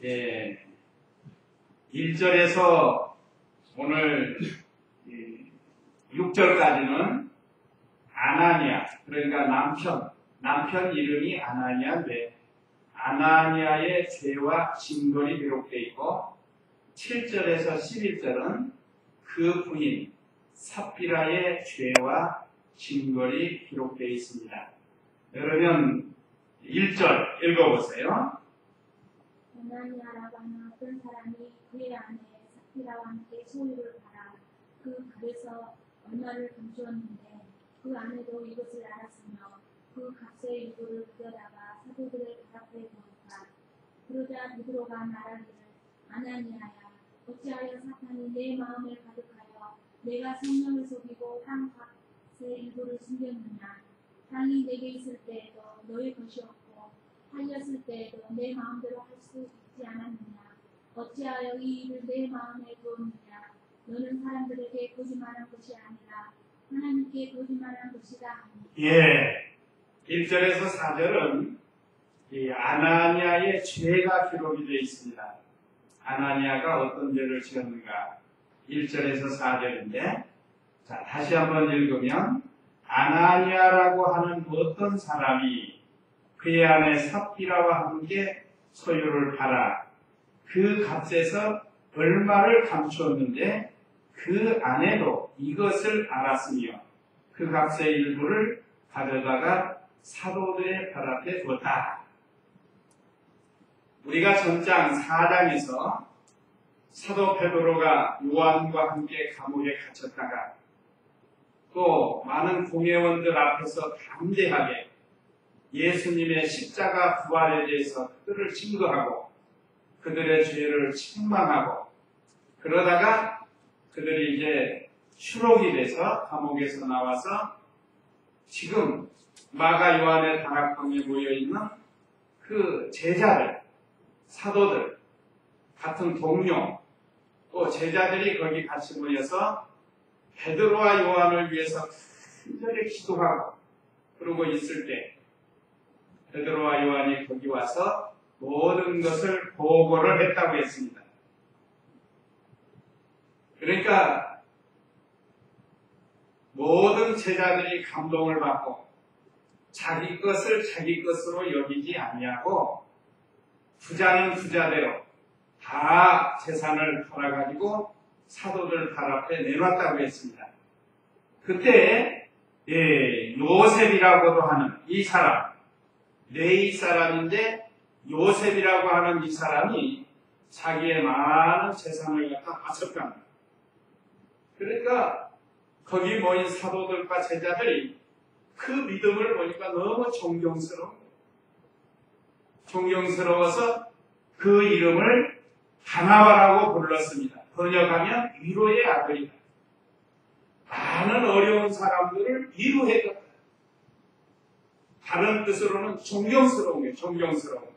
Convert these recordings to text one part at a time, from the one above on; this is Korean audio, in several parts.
예, 1절에서 오늘 6절까지는 아나니아, 그러니까 남편 이름이 아나니아인데 아나니아의 죄와 징벌이 기록되어 있고 7절에서 11절은 그 부인 삽비라의 죄와 징벌이 기록되어 있습니다. 그러면 1절 읽어보세요. 아나니아라고 하는 어떤 사람이 그의 아내 삽비라와 함께 소유를 팔아 그 값에서 얼마를 감추었는데 그 아내도 이것을 알았으며 그 값의 일부를 가져다가 사도들의 발 앞에 두었다. 그러자 베드로가 말하기를 아나니아야 어찌하여 사탄이 내 마음을 가득하여 내가 성령을 속이고 땅 값의 일부를 숨겼느냐. 땅이 내게 있을 때에도 너의 것이었고 팔렸을 때에도 내 마음대로 할 수 있지 않았느냐. 어찌하여 이 일을 내 마음에 두었느냐. 너는 사람들에게 거짓말한 것이 아니라 하나님께 거짓말한 것이다. 예, 1절에서 4절은 이 아나니아의 죄가 기록이 되어 있습니다. 아나니아가 어떤 죄를 지었는가 1절에서 4절인데 자, 다시 한번 읽으면 아나니아라고 하는 어떤 사람이 그의 아내 삽비라와 함께 소유를 팔아 그 값에서 얼마를 감추었는데 그 아내도 이것을 알았으며 그 값의 일부를 가져다가 사도들의 발 앞에 두었다. 우리가 전장 4장에서 사도 베드로가 요한과 함께 감옥에 갇혔다가 또 많은 공회원들 앞에서 담대하게 예수님의 십자가 부활에 대해서 그들을 증거하고 그들의 죄를 책망하고 그러다가 그들이 이제 추록이 돼서 감옥에서 나와서 지금 마가 요한의 다락방에 모여있는 그 제자들, 사도들, 같은 동료, 또 제자들이 거기 같이 모여서 베드로와 요한을 위해서 간절히 기도하고 그러고 있을 때 베드로와 요한이 거기 와서 모든 것을 보고를 했다고 했습니다. 그러니까 모든 제자들이 감동을 받고 자기 것을 자기 것으로 여기지 아니하고 부자는 부자대로 다 재산을 팔아가지고 사도들 발 앞에 내놨다고 했습니다. 그때 요셉이라고도 하는 이 사람, 레위 사람인데 요셉이라고 하는 이 사람이 자기의 많은 재산을 갖다 바쳤답니다. 그러니까 거기 모인 사도들과 제자들이 그 믿음을 보니까 너무 존경스러워서 그 이름을 바나바라고 불렀습니다. 번역하면 위로의 아들이다. 많은 어려운 사람들을 위로해줬다. 다른 뜻으로는 존경스러운 거예요. 존경스러운 거.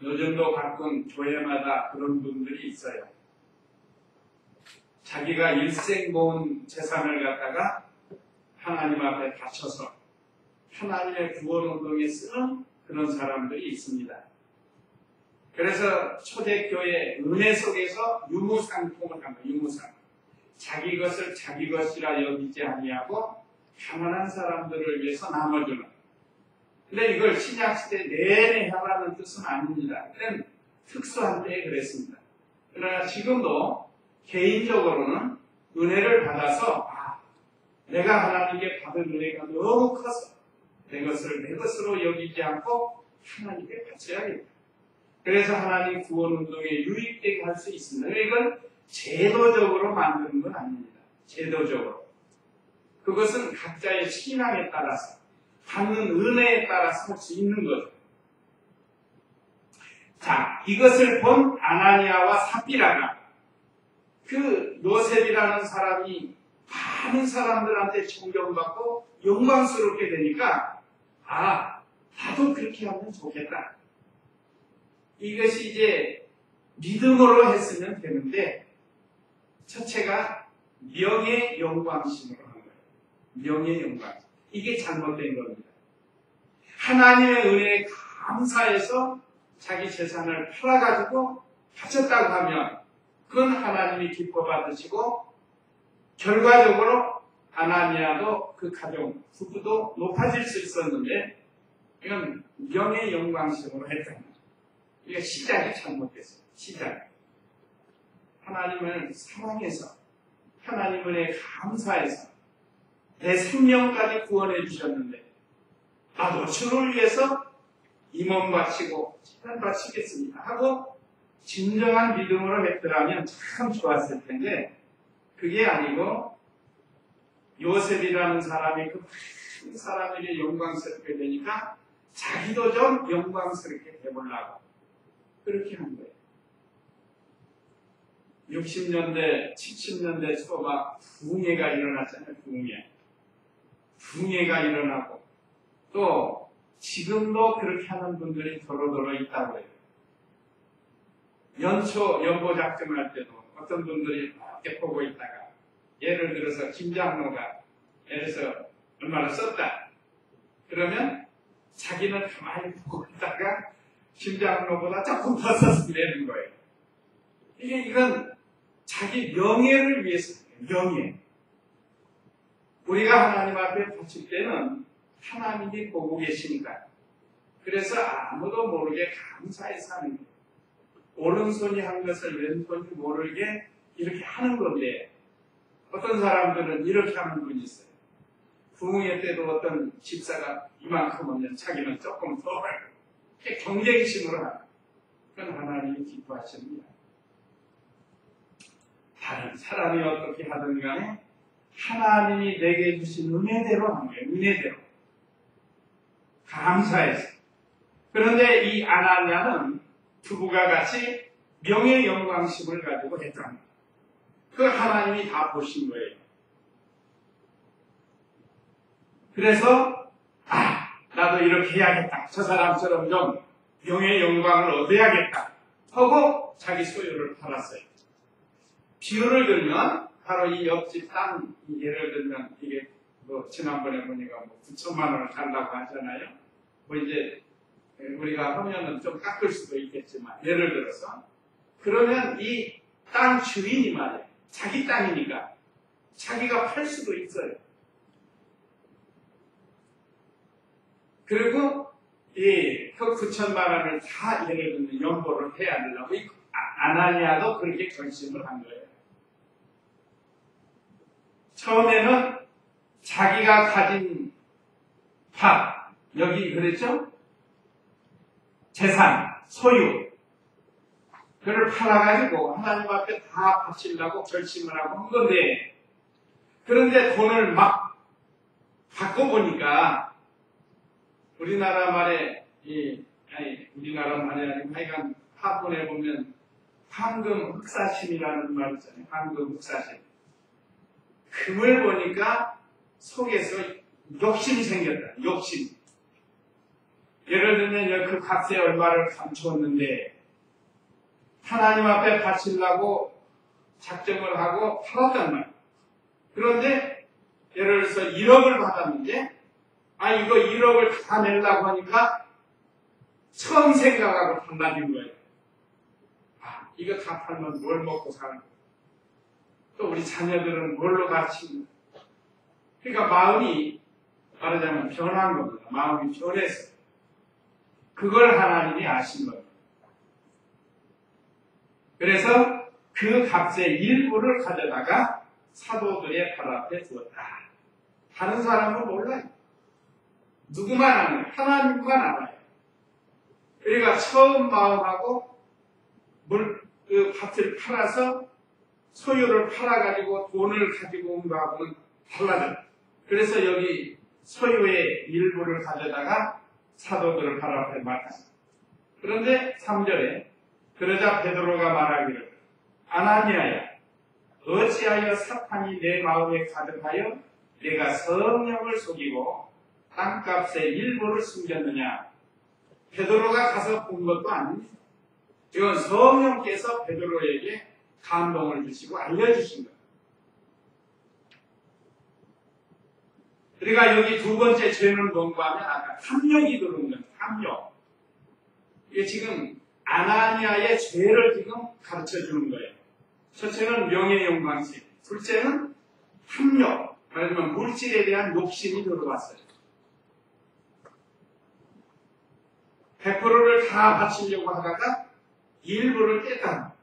요즘도 가끔 교회마다 그런 분들이 있어요. 자기가 일생 모은 재산을 갖다가 하나님 앞에 바쳐서 하나님의 구원운동에 쓰는 그런 사람들이 있습니다. 그래서 초대교회 은혜 속에서 유무상통을 한 거예요. 유무상. 자기 것을 자기 것이라 여기지 아니하고 가난한 사람들을 위해서 나눠주는. 근데 이걸 신약시대 내내 하라는 뜻은 아닙니다. 그건 특수한 때에 그랬습니다. 그러나 지금도 개인적으로는 은혜를 받아서 내가 하나님께 받은 은혜가 너무 커서 내 것을 내 것으로 여기지 않고 하나님께 바쳐야겠다. 그래서 하나님 구원운동에 유익되게 할 수 있습니다. 이건 제도적으로 만드는 건 아닙니다. 제도적으로. 그것은 각자의 신앙에 따라서 받는 은혜에 따라서 할 수 있는 거죠. 자, 이것을 본 아나니아와 삽비라가 그 요셉이라는 사람이 많은 사람들한테 존경받고 영광스럽게 되니까 나도 그렇게 하면 좋겠다. 이것이 이제 믿음으로 했으면 되는데 첫째가 명예 영광심으로 한 거예요. 명예 영광. 이게 잘못된 겁니다. 하나님의 은혜에 감사해서 자기 재산을 팔아가지고 바쳤다고 하면 그건 하나님이 기뻐 받으시고 결과적으로 아나니아도 그 가정, 부부도 높아질 수 있었는데 이건 명예 영광심으로 했다. 이게 시작이 잘못됐어요. 시작. 하나님을 사랑해서 하나님을 감사해서 내 생명까지 구원해 주셨는데 나도 주를 위해서 이 몸 바치고 시간 바치겠습니다 하고 진정한 믿음으로 했더라면 참 좋았을 텐데 그게 아니고 요셉이라는 사람이 그 큰 사람에게 영광스럽게 되니까 자기도 좀 영광스럽게 해보려고 그렇게 한 거예요. 60년대, 70년대 초막 붕괴가 일어났잖아요. 붕괴가 일어나고 또 지금도 그렇게 하는 분들이 도로도로 있다고 해요. 연보 작정할 때도 어떤 분들이 이렇게 보고 있다가 예를 들어서 김장로가 예를 들어서 얼마나 썼다. 그러면 자기는 가만히 보고 있다가 김장로보다 조금 더 썼으면 되는 거예요. 이건 자기 명예를 위해서 명예. 우리가 하나님 앞에 바칠 때는 하나님이 보고 계시니까 그래서 아무도 모르게 감사해서 하는 거예요. 오른손이 한 것을 왼손이 모르게 이렇게 하는 건데 어떤 사람들은 이렇게 하는 분이 있어요. 부흥회 때도 어떤 집사가 이만큼 하면 자기는 조금 더 이렇게 경쟁심으로 하는 그건 하나님이 기뻐하십니다. 다른 사람이 어떻게 하든 간에 하나님이 내게 주신 은혜대로 하는 거예요. 은혜대로. 감사해서. 그런데 이 아나니아는 부부가 같이 명예 영광심을 가지고 했답니다. 그 하나님이 다 보신 거예요. 그래서 나도 이렇게 해야겠다. 저 사람처럼 좀 명예 영광을 얻어야겠다 하고 자기 소유를 팔았어요. 비유를 들면 바로 이 옆집 땅 예를 들면 이게 지난번에 보니까 9천만 원을 달라고 하잖아요. 이제 우리가 하면은 좀 깎을 수도 있겠지만 예를 들어서 그러면 이 땅 주인이 말이에요. 자기 땅이니까 자기가 팔 수도 있어요. 그리고 그 9천만 원을 다 예를 들면 연보를 해야 되려고 아나니아도 그렇게 결심을 한 거예요. 처음에는 자기가 가진 밭, 여기 그랬죠? 재산, 소유, 그걸 팔아가지고 하나님 앞에 다 바치려고 결심을 하고 한 건데, 그런데 돈을 막 바꿔보니까, 우리나라 말에, 우리나라 말이 아니고 하여간 화본에 보면 황금 흑사심이라는 말 있잖아요. 황금 흑사심. 금을 보니까 속에서 욕심이 생겼다. 욕심. 예를 들면 그 값에 얼마를 감추었는데 하나님 앞에 바치려고 작정을 하고 팔았단 말이에요. 그런데 예를 들어서 1억을 받았는데 이거 1억을 다 내려고 하니까 처음 생각하고 달라진 거예요. 이거 다 팔면 뭘 먹고 사는 거예요. 또 우리 자녀들은 뭘로 가르치는 거예요. 그러니까 마음이 말하자면 변한 겁니다. 마음이 변했어요. 그걸 하나님이 아신 겁니다. 그래서 그 값의 일부를 가져다가 사도들의 발 앞에 두었다. 다른 사람은 몰라요. 누구만 아는 거예요. 하나님만 알아요. 그러니까 처음 마음하고 그 밭을 팔아서 소유를 팔아가지고 돈을 가지고 온 거하고는 달라져요. 그래서 여기 소유의 일부를 가져다가 사도들을 발 앞에 맡았어요. 그런데 3절에 그러자 베드로가 말하기를 아나니아야 어찌하여 사탄이 내 마음에 가득하여 내가 성령을 속이고 땅값의 일부를 숨겼느냐. 베드로가 가서 본 것도 아닙니다. 이건 성령께서 베드로에게 감동을 주시고 알려주신 거예요. 그러니까 여기 두 번째 죄는 뭔가 하면 아까 탐욕이 들어온 거예요. 탐욕. 이게 지금 아나니아의 죄를 지금 가르쳐 주는 거예요. 첫째는 명예영광심, 둘째는 탐욕, 말하자면 물질에 대한 욕심이 들어왔어요. 100%를 다 바치려고 하다가 일부를 깼다.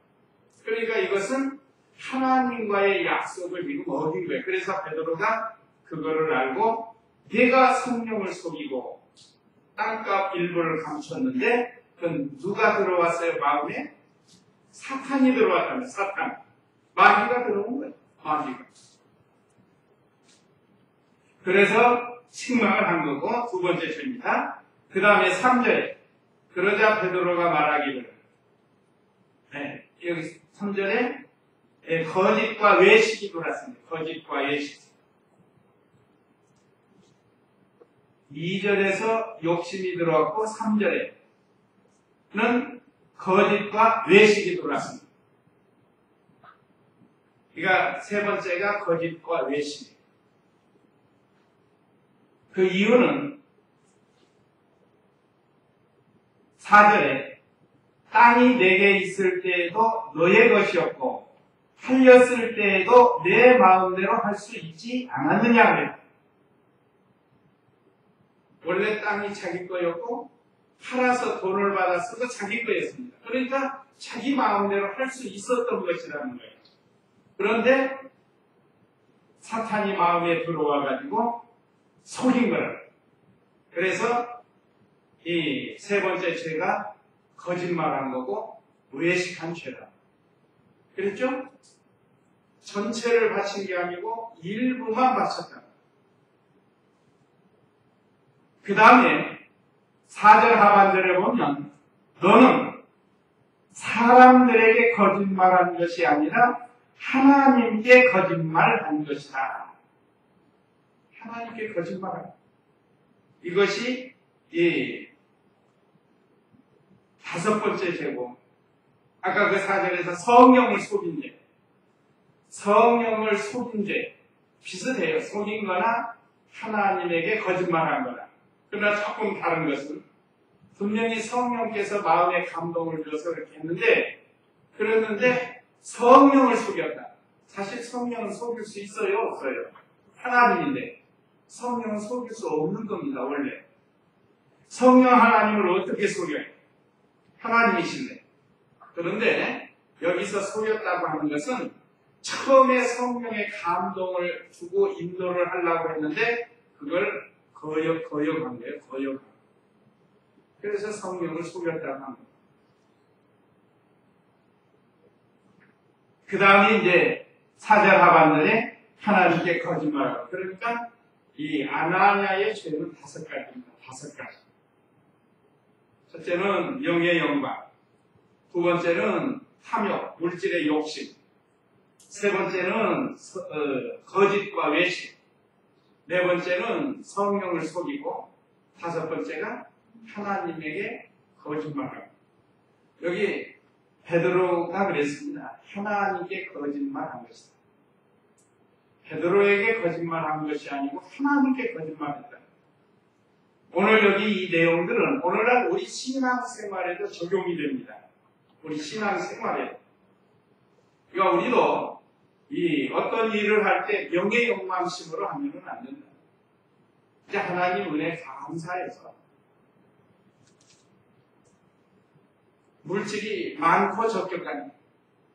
그러니까 이것은 하나님과의 약속을 지금 어긴 거예요. 그래서 베드로가 그거를 알고 내가 성령을 속이고 땅값 일부를 감췄는데 그건 누가 들어왔어요? 마음에? 사탄이 들어왔다면 사탄. 마귀가 들어온 거예요. 마귀가. 그래서 책망을 한 거고 두 번째 죄입니다. 그 다음에 3절에 그러자 베드로가 말하기를 여기 3절에 거짓과 외식이 돌았습니다. 거짓과 외식. 2절에서 욕심이 들어왔고 3절에는 거짓과 외식이 돌았습니다. 그러니까 세 번째가 거짓과 외식. 그 이유는 4절에 땅이 내게 있을 때에도 너의 것이었고 팔렸을 때에도 내 마음대로 할 수 있지 않았느냐 그래요. 원래 땅이 자기 거였고 팔아서 돈을 받았어도 자기 거였습니다. 그러니까 자기 마음대로 할 수 있었던 것이라는 거예요. 그런데 사탄이 마음에 들어와가지고 속인 거예요. 그래서 이 세 번째 죄가 거짓말한 거고 외식한 죄다. 그랬죠? 전체를 바친 게 아니고 일부만 바쳤다. 그 다음에 4절 하반절에 보면 너는 사람들에게 거짓말한 것이 아니라 하나님께 거짓말한 것이다. 하나님께 거짓말한 이것이 이 다섯 번째 죄고 아까 그 4절에서 성령을 속인 죄 성령을 속인 죄 비슷해요. 속인 거나 하나님에게 거짓말한 거나 그러나 조금 다른 것은 분명히 성령께서 마음에 감동을 줘서 그렇게 했는데 그랬는데 성령을 속였다. 사실 성령은 속일 수 있어요? 없어요? 하나님인데 성령은 속일 수 없는 겁니다. 원래 성령 하나님을 어떻게 속여요? 하나님이신데 그런데 여기서 속였다고 하는 것은 처음에 성령의 감동을 주고 인도를 하려고 했는데 그걸 거역한 거예요. 거역한. 그래서 성령을 속였다고 합니다. 그 다음에 이제 4절 하반절에 하나님께 거짓말하고 그러니까 이 아나니아의 죄는 5가지입니다. 5가지. 첫째는 명예 영광, 두 번째는 탐욕, 물질의 욕심, 세 번째는 거짓과 외식, 네 번째는 성령을 속이고 다섯 번째가 하나님에게 거짓말하고 여기 베드로가 그랬습니다. 하나님께 거짓말한 것이다. 베드로에게 거짓말한 것이 아니고 하나님께 거짓말했다. 오늘 여기 이 내용들은 오늘날 우리 신앙생활에도 적용이 됩니다. 우리 신앙생활에. 그러니까 우리도 이 어떤 일을 할 때 명예욕망심으로 하면은 안 된다. 이제 하나님 은혜 감사해서 물질이 많고 적격하니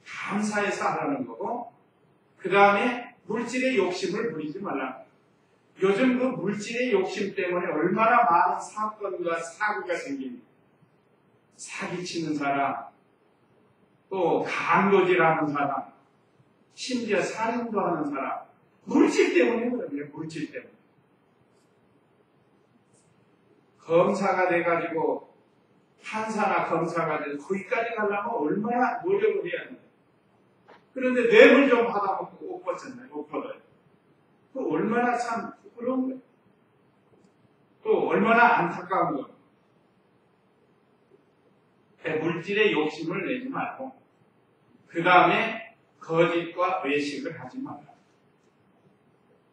감사해서 하라는 거고 그 다음에 물질의 욕심을 부리지 말라. 요즘 그 물질의 욕심 때문에 얼마나 많은 사건과 사고가 생깁니다. 사기치는 사람, 또 강도질하는 사람, 심지어 살인도 하는 사람, 물질 때문에 그래요. 물질 때문에. 검사가 돼가지고 판사나 검사가 돼서 거기까지 가려면 얼마나 노력을 해야 돼요. 그런데 뇌물 좀 받아먹고 옷 벗잖아요. 옷 벗어요. 그 얼마나 참 부끄러운 거예요. 또 얼마나 안타까운 거예요. 물질의 욕심을 내지 말고 그 다음에 거짓과 외식을 하지 말라.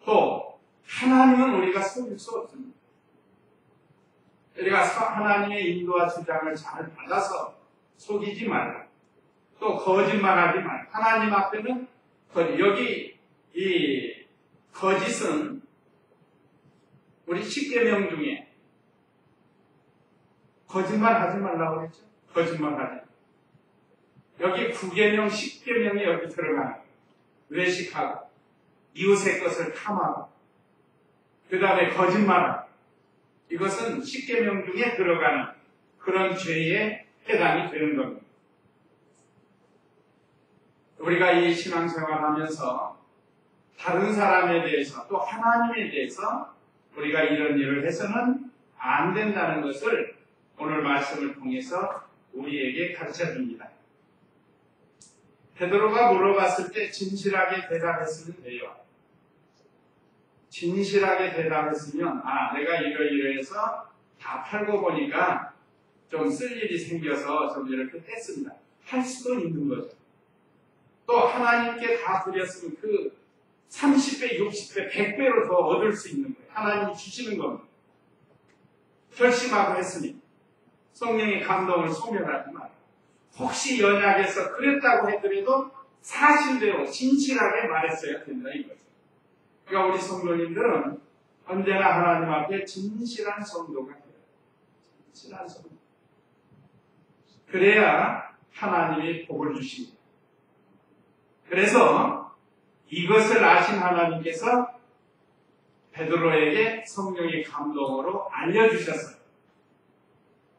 또 하나님은 우리가 속일 수 없습니다. 우리가 하나님의 인도와 주장을 잘 받아서 속이지 말라. 또 거짓말하지 말라. 하나님 앞에는 여기 이 거짓은 우리 10계명 중에 거짓말하지 말라고 했죠. 거짓말하지. 여기 9계명, 10계명이 여기 들어가는 거예요. 외식하고 이웃의 것을 탐하고 그 다음에 거짓말하고 이것은 10계명 중에 들어가는 그런 죄에 해당이 되는 겁니다. 우리가 이 신앙생활하면서 다른 사람에 대해서 또 하나님에 대해서 우리가 이런 일을 해서는 안 된다는 것을 오늘 말씀을 통해서 우리에게 가르쳐 줍니다. 베드로가 물어봤을 때 진실하게 대답했으면 돼요. 진실하게 대답했으면 내가 이러이러해서 다 팔고 보니까 좀 쓸 일이 생겨서 좀 이렇게 했습니다. 할 수도 있는 거죠. 또 하나님께 다 드렸으면 그 30배, 60배, 100배로 더 얻을 수 있는 거예요. 하나님이 주시는 겁니다. 결심하고 했으니 성령의 감동을 소멸하지 말아요. 혹시 연약해서 그랬다고 해더라도 사실대로 진실하게 말했어야 된다 이거죠. 그러니까 우리 성도님들은 언제나 하나님 앞에 진실한 성도가 돼요. 진실한 성도. 그래야 하나님이 복을 주십니다. 그래서 이것을 아신 하나님께서 베드로에게 성령의 감동으로 알려주셨어요.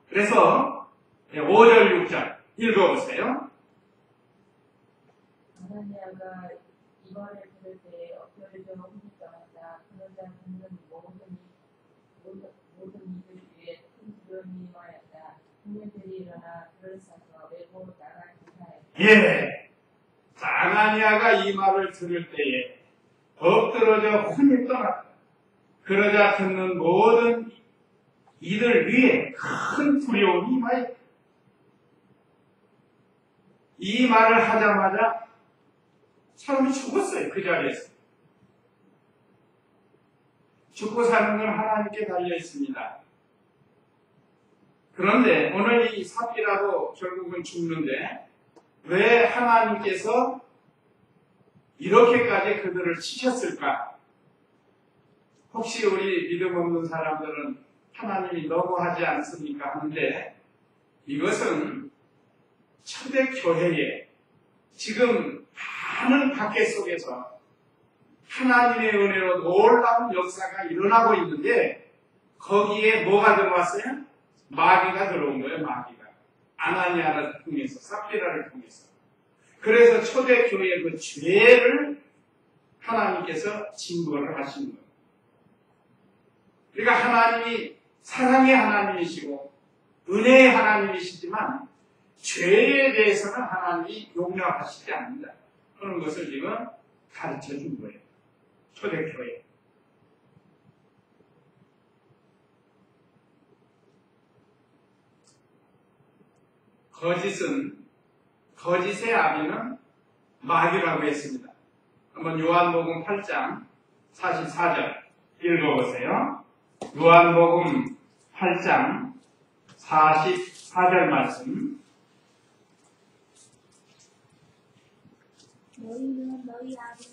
그래서 5절, 6절 읽어보세요. 아나니아가 이 말을 들을 때 엎드려져 홈입니다. 그러자 그는 모든 이들 위에 큰 두려움이 임하였다. 국민들이 일어나 그를 사서 외부로 나가기 하였다. 예. 자, 아나니아가 이 말을 들을 때에 엎드러져 혼이 떠났다. 그러자 듣는 모든 이들 위에 큰 두려움이 임하였다. 이 말을 하자마자 사람이 죽었어요. 그 자리에서. 죽고 사는 건 하나님께 달려 있습니다. 그런데 오늘 이 삽비라도 결국은 죽는데 왜 하나님께서 이렇게까지 그들을 치셨을까? 혹시 우리 믿음 없는 사람들은 하나님이 너무하지 않습니까? 하는데 이것은 초대교회에 지금 많은 박해 속에서 하나님의 은혜로 놀라운 역사가 일어나고 있는데 거기에 뭐가 들어왔어요? 마귀가 들어온 거예요. 마귀가. 아나니아를 통해서 삽비라를 통해서. 그래서 초대교회의 그 죄를 하나님께서 징벌을 하시는 거예요. 그러니까 하나님이 사랑의 하나님이시고 은혜의 하나님이시지만 죄에 대해서는 하나님이 용납하시지 않는다. 그런 것을 지금 가르쳐 준 거예요. 초대교회. 거짓의 아비는 마귀라고 했습니다. 한번 요한복음 8장 44절 읽어보세요. 요한복음 8장 44절 말씀. 너희는 너희 아비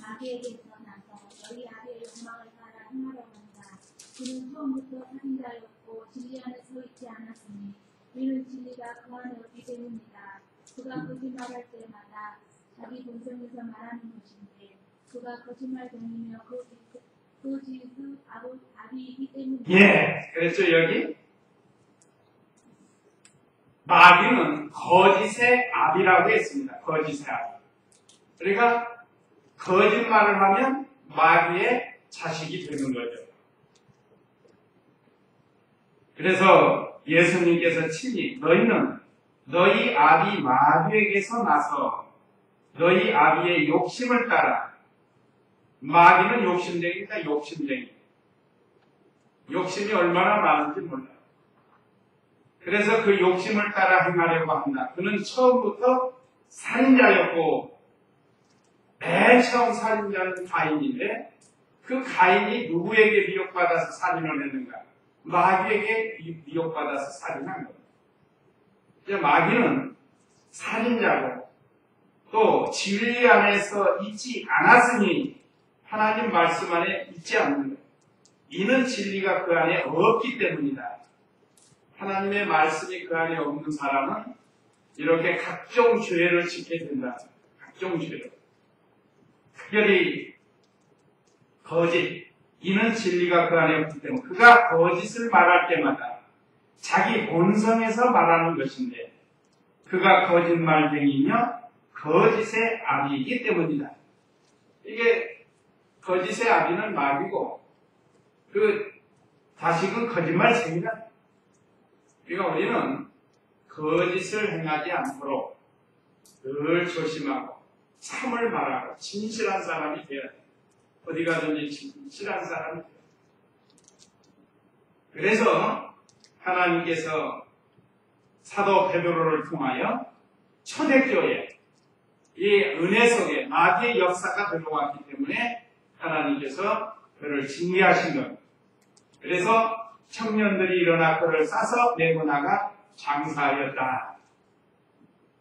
마귀에게서 나서 너희 아비의 욕망을 따라 행하려고 한다. 그는 처음부터 살인자였고 진리 안에 서 있지 않았으니 이는 진리가 그 안에 없기 때문이다. 그가 거짓말할 때마다 자기 본성에서 말하는 것인데 그가 거짓말쟁이며 거짓의 아비이기 때문이다. 예, 그렇죠. 여기 마귀는 거짓의 아비라고 했습니다. 거짓의 아비. 그러니까 거짓말을 하면 마귀의 자식이 되는 거죠. 그래서 예수님께서 친히 너희는 너희 아비 마귀에게서 나서 너희 아비의 욕심을 따라, 마귀는 욕심쟁이다. 욕심쟁이. 욕심이 얼마나 많은지 몰라요. 그래서 그 욕심을 따라 행하려고 한다. 그는 처음부터 살인자였고 맨 처음 살인자는 가인인데 그 가인이 누구에게 미혹받아서 살인을 했는가? 마귀에게 미혹받아서 살인한 겁니다. 마귀는 살인자고 또 진리 안에서 있지 않았으니 하나님 말씀 안에 있지 않는 거예요. 이는 진리가 그 안에 없기 때문이다. 하나님의 말씀이 그 안에 없는 사람은 이렇게 각종 죄를 짓게 된다. 각종 죄를. 특별히 거짓. 이는 진리가 그 안에 없기 때문에 그가 거짓을 말할 때마다 자기 본성에서 말하는 것인데 그가 거짓말쟁이며 거짓의 아비이기 때문이다. 이게 거짓의 아비는 마귀고 그 자식은 거짓말쟁이다. 그러니까 우리는 거짓을 행하지 않도록 늘 조심하고 참을 말하고 진실한 사람이 되어야 돼. 어디 가든지 진실한 사람이 돼요. 그래서 하나님께서 사도 베드로를 통하여 초대교회 이 은혜 속에 마귀의 역사가 들어왔기 때문에 하나님께서 그를 징계하신 겁니다. 그래서 청년들이 일어나 그를 싸서 내고 나가 장사하였다.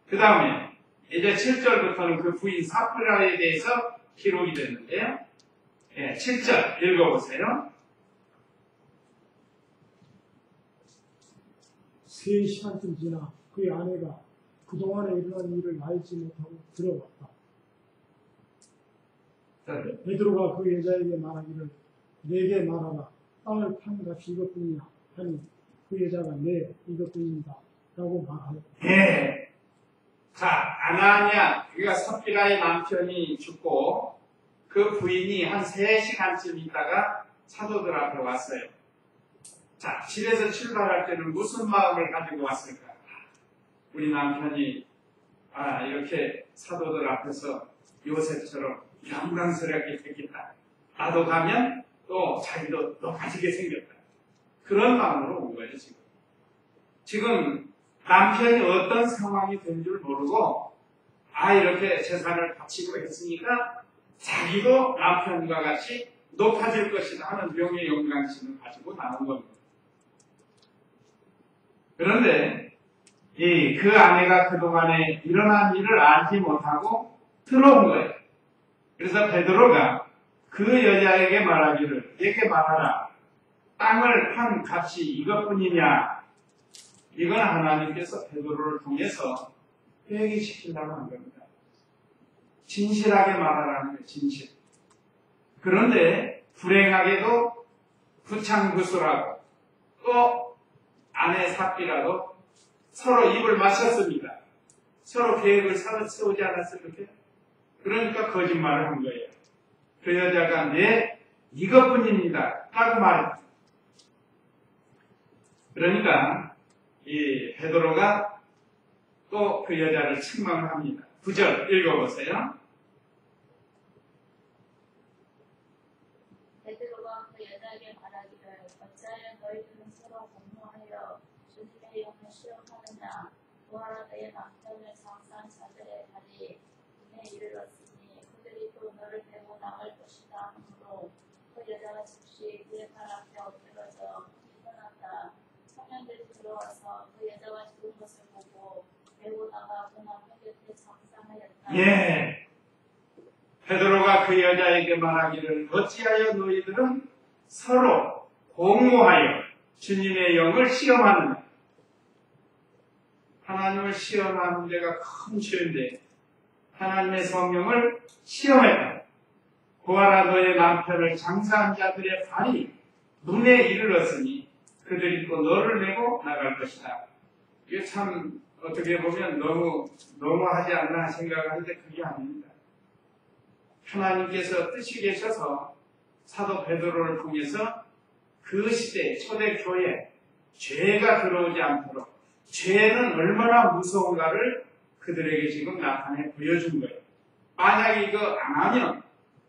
그 다음에 이제 7절부터는 그 부인 사프라에 대해서 기록이 됐는데요. 7절 읽어보세요. 3시간쯤 지나 그의 아내가 그동안에 일어난 일을 알지 못하고 들어왔다. 베드로가 그 여자에게 말하기를 내게 말하라. 땅을 판 값이 이것뿐이야 하니 그 여자가 네 이것뿐입니다 라고 말하였다. 네. 자, 아나니아 그가 삽비라의 남편이 죽고 그 부인이 한 3시간쯤 있다가 사도들 앞에 왔어요. 자, 집에서 출발할 때는 무슨 마음을 가지고 왔을까? 우리 남편이 이렇게 사도들 앞에서 요셉처럼 영광스럽게 됐겠다. 나도 가면 또 자기도 높아지게 생겼다. 그런 마음으로 온 거예요, 지금. 지금 남편이 어떤 상황이 된 줄 모르고 이렇게 재산을 바치고 했으니까 자기도 남편과 같이 높아질 것이다 하는 명예 영광심을 가지고 나온 겁니다. 그런데 그 아내가 그동안에 일어난 일을 알지 못하고 들어온 거예요. 그래서 베드로가 그 여자에게 말하기를 내게 말하라. 땅을 판 값이 이것뿐이냐. 이건 하나님께서 베드로를 통해서 회개시키려고 한 겁니다. 진실하게 말하라는 거예요. 진실. 그런데 불행하게도 부창부수라고 또 아내 삽비라도 서로 입을 맞췄습니다. 서로 계획을 세우지 않았습니까? 그러니까 거짓말을 한 거예요. 그 여자가 이것뿐입니다 라고 말했다. 그러니까 이 베드로가 또 그 여자를 책망을 합니다. 9절 읽어보세요. 베드로가 그 여자에게 말하기를 어찌하여 너희들은 서로 공모하여 주님의 영을 시험하느냐. 보아라 너의 남편을 장사한 자들의 발이 눈에 이르렀으니 그들이 또 너를 베고 나갈 것이다 하므로 그 여자가 즉시 그의 발 앞에 엎드러져 일어났다. 청년들이 들어와서 그 여자가 죽은 것을 보고 베고 나가 그 남편 곁에 장사하였다. 예. 베드로가 그 여자에게 말하기를 어찌하여 너희들은 서로 공모하여 주님의 영을 시험하느냐. 하나님을 시험하는 데가 큰 죄인데 하나님의 성령을 시험했다. 보아라 너의 남편을 장사한 자들의 발이 눈에 이르렀으니 그들이 또 너를 메고 나갈 것이다. 이게 참 어떻게 보면 너무하지 않나 생각을 하는데 그게 아닙니다. 하나님께서 뜻이 계셔서 사도 베드로를 통해서 그 시대 초대교회에 죄가 들어오지 않도록 죄는 얼마나 무서운가를 그들에게 지금 나타내 보여준 거예요. 만약에 이거 안 하면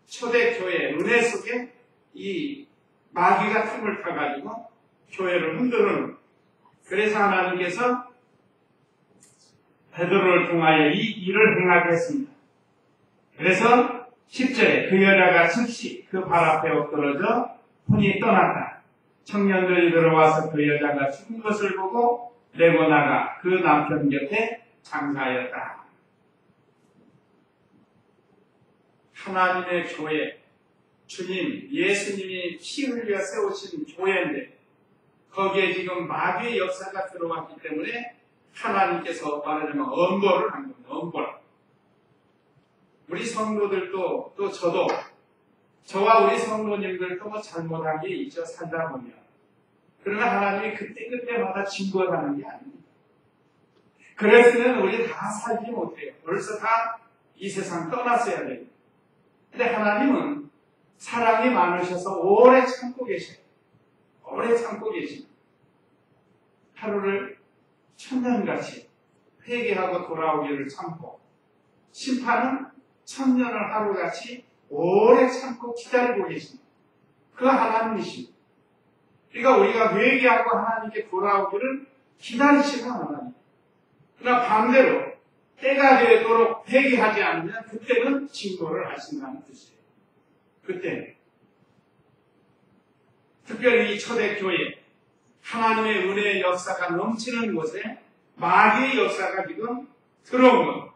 초대교회 은혜 속에 이 마귀가 틈을 타가지고 교회를 흔드는. 그래서 하나님께서 베드로를 통하여 이 일을 행하게 했습니다. 그래서 10절에 그 여자가 즉시 그 발 앞에 엎드러져 혼이 떠났다. 청년들이 들어와서 그 여자가 죽은 것을 보고 내고 나가 그 남편 곁에 장사하였다. 하나님의 교회, 주님, 예수님이 피 흘려 세우신 교회인데 거기에 지금 마귀의 역사가 들어왔기 때문에 하나님께서 말하자면 엄벌을 한 겁니다. 엄벌. 우리 성도들도 또 저도 저와 우리 성도님들도 잘못한 게 있죠. 살다 보면. 그러나 하나님이 그때마다 징벌하는 게 아닙니다. 그랬으면 우리 다 살지 못해요. 벌써 다 이 세상 떠났어야 돼요. 근데 하나님은 사랑이 많으셔서 오래 참고 계셔요. 오래 참고 계십니다. 하루를 천년같이 회개하고 돌아오기를 참고 심판은 천년을 하루같이 오래 참고 기다리고 계십니다. 그 하나님이십니다. 그러니까 우리가 회개하고 하나님께 돌아오기를 기다리시는 하나님. 그러나 반대로 때가 되도록 회개하지 않으면 그때는 징벌을 하신다는 뜻이에요. 그때는. 특별히 이 초대교회 하나님의 은혜의 역사가 넘치는 곳에 마귀의 역사가 지금 들어온 겁니다.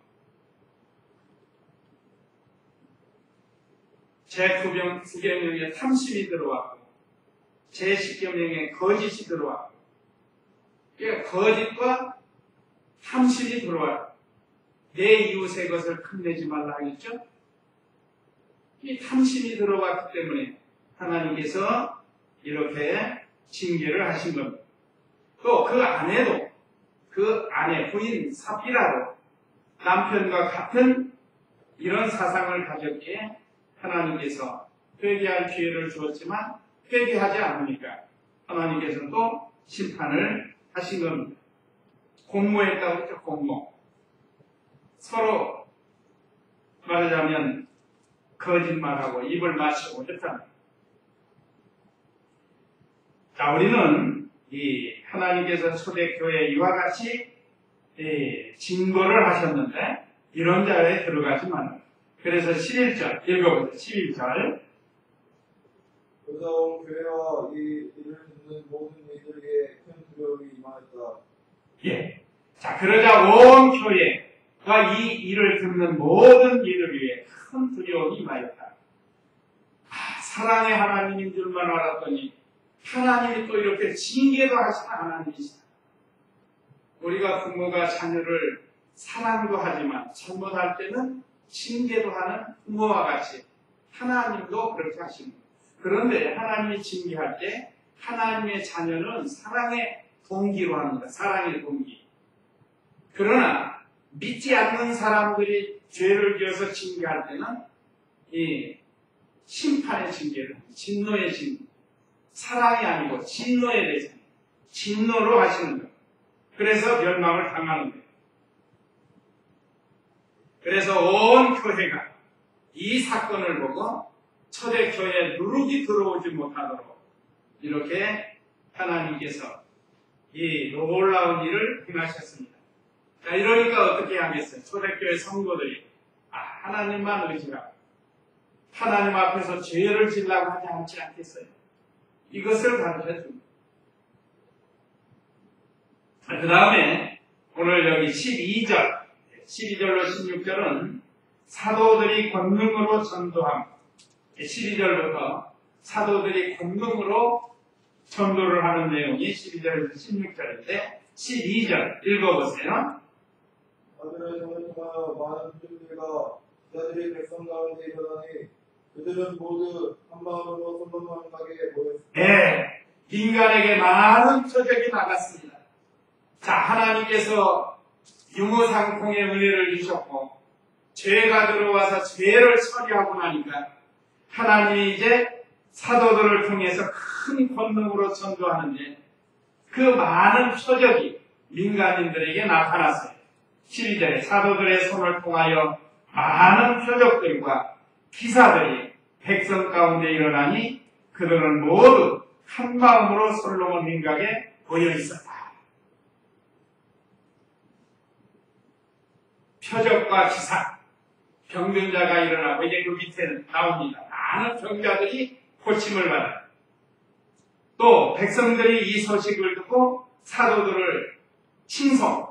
제9계명에 탐심이 들어왔고 제10계명에 거짓이 들어왔고 거짓과 탐심이 들어왔고 내 이웃의 것을 끝내지 말라 하겠죠? 이 탐심이 들어왔기 때문에 하나님께서 이렇게 징계를 하신 겁니다. 또 그 아내도 그 아내 부인 삽비라도 남편과 같은 이런 사상을 가졌기에 하나님께서 회개할 기회를 주었지만 회개하지 않으니까 하나님께서 또 심판을 하신 겁니다. 공모했다고 했죠. 공모. 서로 말하자면 거짓말하고 입을 맞추고 했잖아요. 자, 우리는 이 하나님께서 초대교회에 이와 같이 징벌을 하셨는데 이런 자리에 들어가지 말아요. 그래서 11절 읽어보세요. 11절 그러자 온 교회와 이 일을 듣는 모든 이들에게 큰 두려움이 임하였다. 예. 자, 그러자 온 교회가 이 일을 듣는 모든 이들 위해 큰 두려움이 임하였다. 사랑의 하나님인 줄만 알았더니 하나님이 또 이렇게 징계도 하시는 하나님이시다. 우리가 부모가 자녀를 사랑도 하지만 잘못할 때는 징계도 하는 부모와 같이 하나님도 그렇게 하십니다. 그런데 하나님이 징계할 때 하나님의 자녀는 사랑의 동기로 합니다. 사랑의 동기. 그러나 믿지 않는 사람들이 죄를 지어서 징계할 때는 이 심판의 징계를 합니다. 진노의 징계. 사랑이 아니고 진노에 대해서 진노로 하시는 거예요. 그래서 멸망을 당하는 거예요. 그래서 온 교회가 이 사건을 보고 초대교회에 누룩이 들어오지 못하도록 이렇게 하나님께서 이 놀라운 일을 행하셨습니다. 자, 이러니까 어떻게 하겠어요? 초대교회 성도들이 하나님만 의지하고 하나님 앞에서 죄를 지려고 하지 않지 않겠어요? 이것을 가르쳐 줍니다. 그 다음에 오늘 여기 12절로 16절은 사도들이 권능으로 전도함. 12절부터 사도들이 권능으로 전도를 하는 내용이 12절에서 16절인데 12절 읽어보세요. 아들을 전하여 많은 부족들과 기자들이 백성 가운데 일어나니 그들은 모두 한 마음으로 솔로몬 가게에 모였습니다. 네, 인간에게 많은 표적이 나갔습니다. 자, 하나님께서 유무상통의 은혜를 주셨고 죄가 들어와서 죄를 처리하고 나니까 하나님이 이제 사도들을 통해서 큰 권능으로 전도하는데 그 많은 표적이 민간인들에게 나타났어요. 12절에 사도들의 손을 통하여 많은 표적들과 기사들이 백성 가운데 일어나니 그들은 모두 한 마음으로 솔로몬 민각에 모여 있었다. 표적과 기사, 병든 자가 일어나고 이제 그 밑에 나옵니다. 많은 병자들이 고침을 받아요. 또 백성들이 이 소식을 듣고 사도들을 칭송,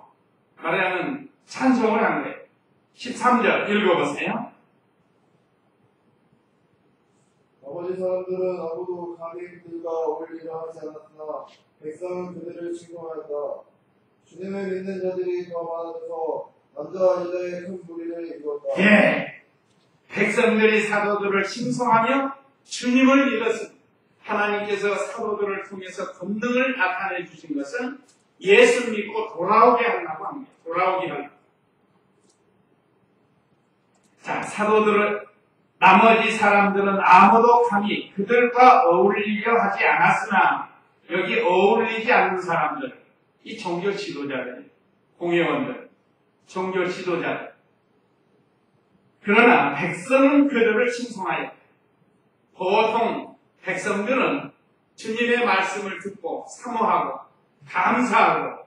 말하자면 찬송을 한 거예요. 13절 읽어보세요. 나머지 사람들은 아무도 감히 그들과 어울리려 하지 않았으나 백성은 그들을 칭송하였다. 주님을 믿는 자들이 더 많아져서 남자와 여자의 큰 무리를 이루었다. 예, 백성들이 사도들을 칭송하며 주님을 믿었습니다. 하나님께서 사도들을 통해서 권능을 나타내 주신 것은 예수 믿고 돌아오게 하려고 합니다. 돌아오게 하려고. 자, 사도들을 나머지 사람들은 아무도 감히 그들과 어울리려 하지 않았으나 여기 어울리지 않는 사람들, 이 종교 지도자들, 공회원들, 종교 지도자들. 그러나 백성은 그들을 칭송하여 보통 백성들은 주님의 말씀을 듣고 사모하고 감사하고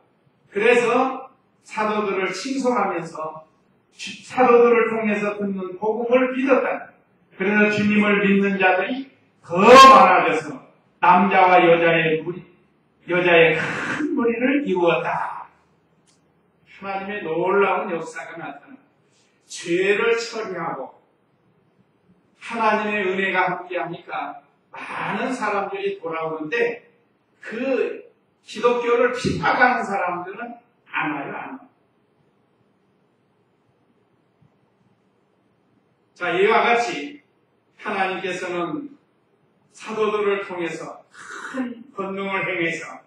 그래서 사도들을 칭송하면서 사도들을 통해서 듣는 복음을 믿었다. 그래서 주님을 믿는 자들이 더 많아져서 남자와 여자의 큰 무리를 이루었다. 하나님의 놀라운 역사가 나타납니다. 죄를 처리하고 하나님의 은혜가 함께하니까 많은 사람들이 돌아오는데 그 기독교를 핍박하는 사람들은 안 와요, 안 와요. 자, 이와 같이 하나님께서는 사도들을 통해서 큰 권능을 행해서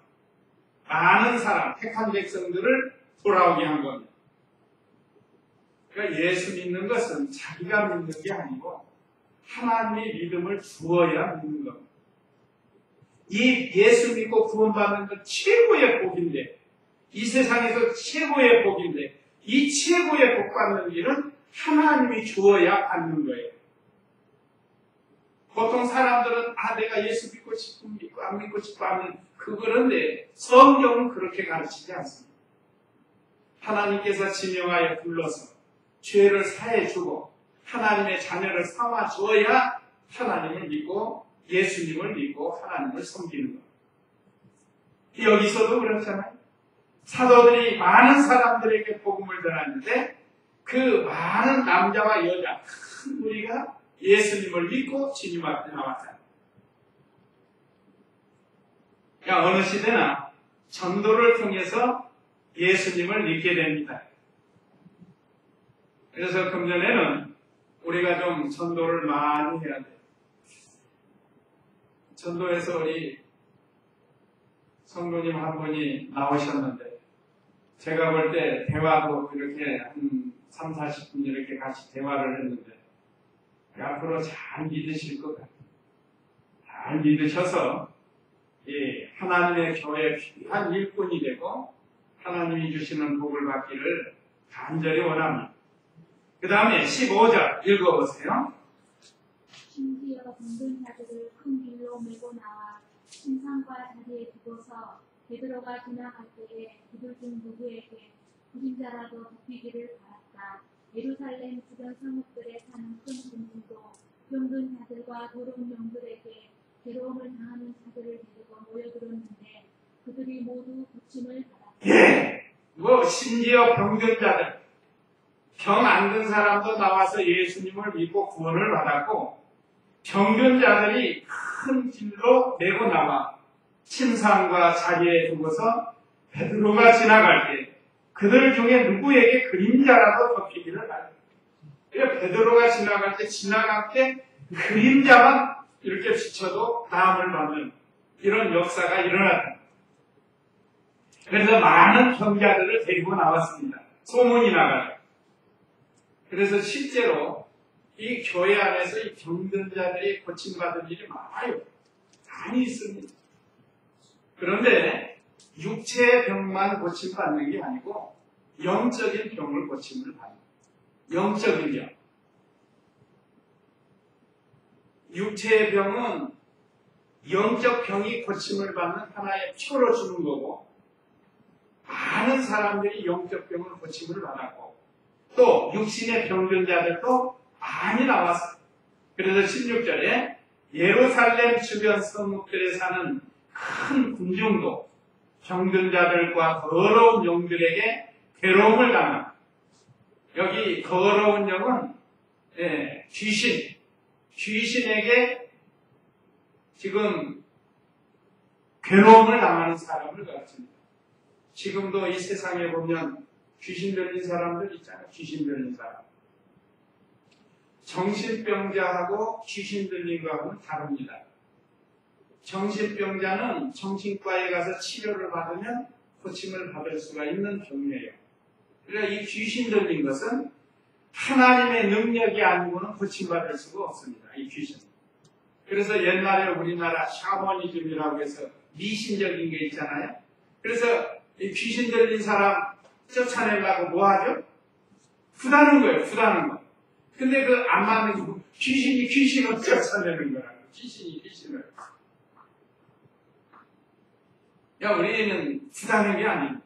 많은 사람, 택한 백성들을 돌아오게 한 겁니다. 그러니까 예수 믿는 것은 자기가 믿는 게 아니고 하나님의 믿음을 주어야 믿는 겁니다. 이 예수 믿고 구원받는 건 최고의 복인데, 이 세상에서 최고의 복인데, 이 최고의 복 받는 길은 하나님이 주어야 받는 거예요. 보통 사람들은 내가 예수 믿고 싶으면 믿고 안 믿고 싶어 하면 그거는데 성경은 그렇게 가르치지 않습니다. 하나님께서 지명하여 불러서 죄를 사해주고 하나님의 자녀를 삼아주어야 하나님을 믿고 예수님을 믿고 하나님을 섬기는 거예요. 여기서도 그렇잖아요. 사도들이 많은 사람들에게 복음을 전하는데 그 많은 남자와 여자 큰 무리가 예수님을 믿고 주님 앞에 나왔다. 그러니까 어느 시대나 전도를 통해서 예수님을 믿게 됩니다. 그래서 금전에는 우리가 좀 전도를 많이 해야 돼요. 전도에서 우리 성도님 한 분이 나오셨는데 제가 볼 때 대화도 이렇게 한 3, 40분 이렇게 같이 대화를 했는데 앞으로 잘 믿으실 것 같아요. 잘 믿으셔서 하나님의 교회에 필요한 일꾼이 되고 하나님이 주시는 복을 받기를 간절히 원합니다. 그 다음에 15절 읽어보세요. 심지어 병든 자들을 큰 길로 메고 나와 신상과 자리에 두고서 베드로가 지나갈 때에 그들 중 누구에게 그림자라도 덮이기를 바랐다. 예루살렘 주변 성읍들에 사는 큰 군중도 병든 자들과 도롱 영들에게 괴로움을 당하는 자들을 데리고 모여들었는데 그들이 모두 고침을 받았다. 심지어 병든 자들, 병 안 든 사람도 나와서 예수님을 믿고 구원을 받았고 병든 자들이 큰 길로 메고 나와 침상과 자리에 두고서 베드로가 지나갈 때 그들 중에 누구에게 그림자라도 덮이기를 바랍니다. 베드로가 지나갈 때 그림자만 이렇게 비춰도 나음을 받는 이런 역사가 일어났다. 그래서 많은 병자들을 데리고 나왔습니다. 소문이 나가요. 그래서 실제로 이 교회 안에서 이 병든 자들이 고침받은 일이 많아요. 많이 있습니다. 그런데 육체의 병만 고침받는 게 아니고 영적인 병을 고침을 받는 영적인 병. 육체의 병은 영적 병이 고침을 받는 하나의 표로 주는 거고 많은 사람들이 영적 병을 고침을 받았고 또 육신의 병든 자들도 많이 나왔어요. 그래서 16절에 예루살렘 주변 성읍들에 사는 큰 군중도 병든 자들과 더러운 영들에게 괴로움을 당한, 여기 더러운 영은 귀신에게 지금 괴로움을 당하는 사람을 가르칩니다. 지금도 이 세상에 보면 귀신 들린 사람들 있잖아요. 귀신 들린 사람. 정신병자하고 귀신 들린 거하고는 다릅니다. 정신병자는 정신과에 가서 치료를 받으면 고침을 받을 수가 있는 병이에요. 그러니까 이 귀신 들린 것은 하나님의 능력이 아니고는 고침받을 수가 없습니다. 이 귀신. 그래서 옛날에 우리나라 샤머니즘이라고 해서 미신적인 게 있잖아요. 그래서 이 귀신 들린 사람 쫓아내려고 뭐 하죠? 후다는 거예요. 후다는 거. 근데 그 안 맞는 거, 귀신이 귀신을 쫓아내는 거라고. 귀신이 귀신을. 야, 우리는 후다는 게 아닙니다.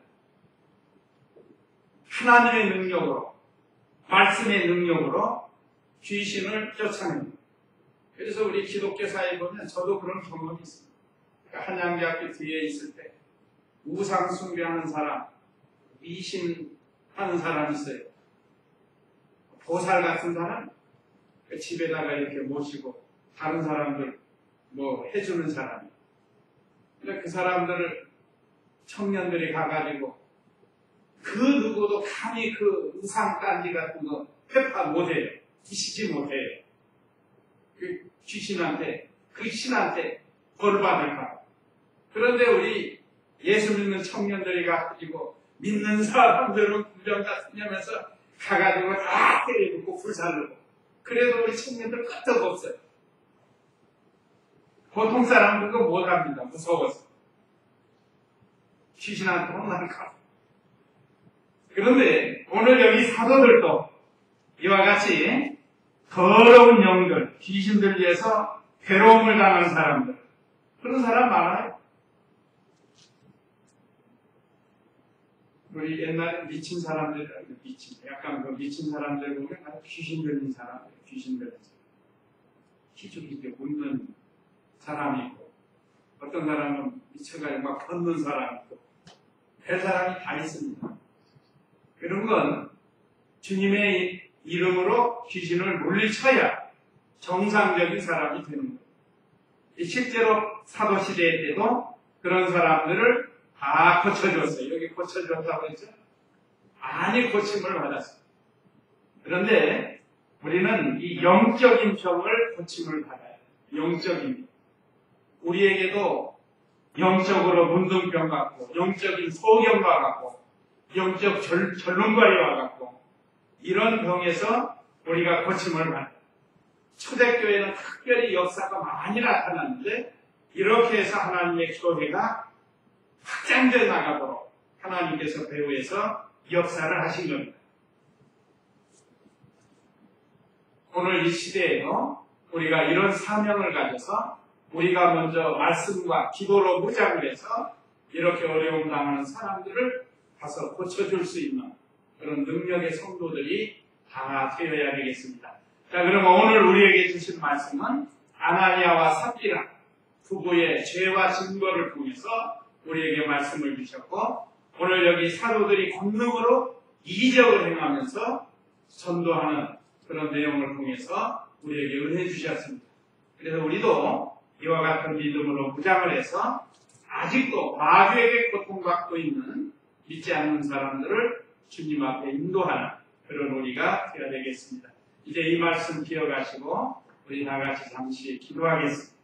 하나님의 능력으로, 말씀의 능력으로 귀신을 쫓아냅니다. 그래서 우리 기독교사에 보면 저도 그런 경험이 있습니다. 한양대학교 뒤에 있을 때 우상 숭배하는 사람, 미신하는 사람이 있어요. 보살 같은 사람, 그 집에다가 이렇게 모시고 다른 사람들 뭐 해주는 사람이. 근데 그 사람들을 청년들이 가가지고 그 누구도 감히 그 우상단지 같은 거 회파 못해요. 기시지 못해요. 그 귀신한테, 그 신한테 벌 받을까. 그런데 우리 예수 믿는 청년들이 가가지고 믿는 사람들은 구경다 쓰냐면서 가가지고 다 때려놓고 불살르고. 그래도 우리 청년들 끄떡 없어요. 보통 사람은 그거 못합니다. 무서워서. 귀신한테 혼날까. 그런데 오늘 여기 사도들도 이와 같이 더러운 영들, 귀신들 위해서 괴로움을 당하는 사람들, 그런 사람 많아요. 우리 옛날에 미친 사람들, 약간 그 미친 사람들 보면 귀신 들린 사람들, 귀신 들린 사람. 기죽이게 웃는 사람이 있고, 어떤 사람은 미쳐가지고 막 걷는 사람이 있고, 별 사람이 다 있습니다. 그런 건 주님의 이름으로 귀신을 물리쳐야 정상적인 사람이 되는 거예요. 실제로 사도시대 때도 그런 사람들을 다 고쳐줬어요. 여기 고쳐줬다고 했죠? 많이 고침을 받았어요. 그런데 우리는 이 영적인 병을 고침을 받아요. 영적인. 우리에게도 영적으로 문둥병 같고, 영적인 소경과 같고, 영적 절름발이와 같고, 이런 병에서 우리가 고침을 받아요. 초대교회는 특별히 역사가 많이 나타났는데, 이렇게 해서 하나님의 교회가 확장되어 나가도록 하나님께서 배후에서 역사를 하신 겁니다. 오늘 이 시대에도 우리가 이런 사명을 가져서 우리가 먼저 말씀과 기도로 무장을 해서 이렇게 어려움 당하는 사람들을 가서 고쳐줄 수 있는 그런 능력의 성도들이 다 되어야 되겠습니다. 자, 그러면 오늘 우리에게 주신 말씀은 아나니아와 삽비라 부부의 죄와 증거를 통해서 우리에게 말씀을 주셨고, 오늘 여기 사도들이 권능으로 이적을 행하면서 전도하는 그런 내용을 통해서 우리에게 은혜 주셨습니다. 그래서 우리도 이와 같은 믿음으로 무장을 해서 아직도 마귀에게 고통받고 있는 믿지 않는 사람들을 주님 앞에 인도하는 그런 우리가 되어야 되겠습니다. 이제 이 말씀 기억하시고 우리 다 같이 잠시 기도하겠습니다.